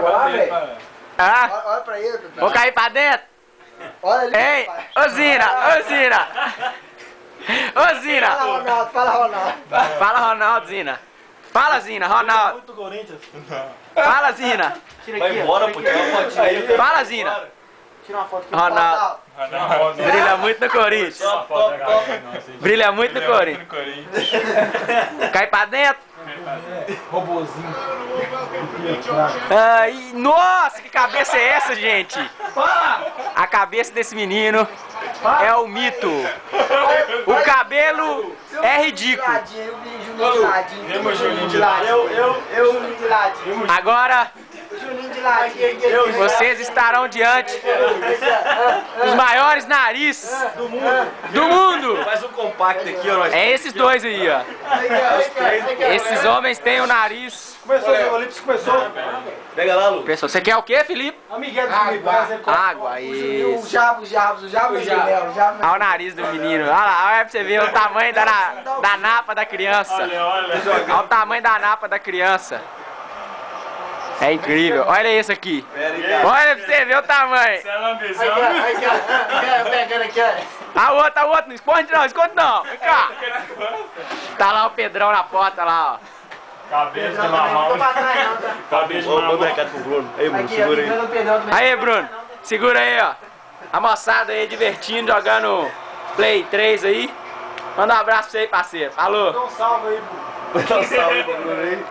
água lá, velho? Ah, Olha pra ele, Pepe. vou cair pra dentro? Olha ali. Ei, ô Zina, ô Zina. Ô Zina. Fala, Ronaldo, fala, Ronaldo. Fala, Ronaldo, Zina. Fala, Zina, Ronaldo. Muito Corinthians. Fala, Zina. Vai embora, pô. Tira uma fotinha aí. Fala, Zina. Tira uma foto aqui. Ronaldo. Brilha muito no Corinthians. Brilha muito no Corinthians. Cai pra dentro. Robozinho. Ai, nossa, que cabeça é essa, gente? A cabeça desse menino é o mito. O cabelo é ridículo. O Juninho de ladinho. Eu, Juninho de ladinho. Agora O Juninho de ladinho. vocês estarão diante dos maiores narizes do mundo. Faz um compacto aqui, ó. É esses dois aí, ó. Esses homens têm o nariz. Começou, o Olímpio começou. Pega lá, Lu. Pessoal, você quer o quê, Felipe? Amiguinho do Felipe, por exemplo. Água, O isso. Jabo de mel. Olha o nariz do menino. Olha lá, olha pra você ver o tamanho da napa da criança. Olha o tamanho da napa da criança. É incrível. Olha isso aqui. Olha pra você ver o tamanho. Pegando aqui, ó. A outra, não esconde não. Vem cá. Tá lá o Pedrão na porta lá, ó. Cabeça de mamão. Não tô pra trás, não, tá? Cabeça de Manda um mamão. recado pro Bruno. Aí, Bruno, Aqui, segura aí. ó, Pedrão do Aí, Bruno. Segura aí, ó. A moçada aí divertindo, jogando Play 3 aí. Manda um abraço pra você aí, parceiro. Falou. Dá um salve aí, Bruno. Dá um salve pro Bruno aí.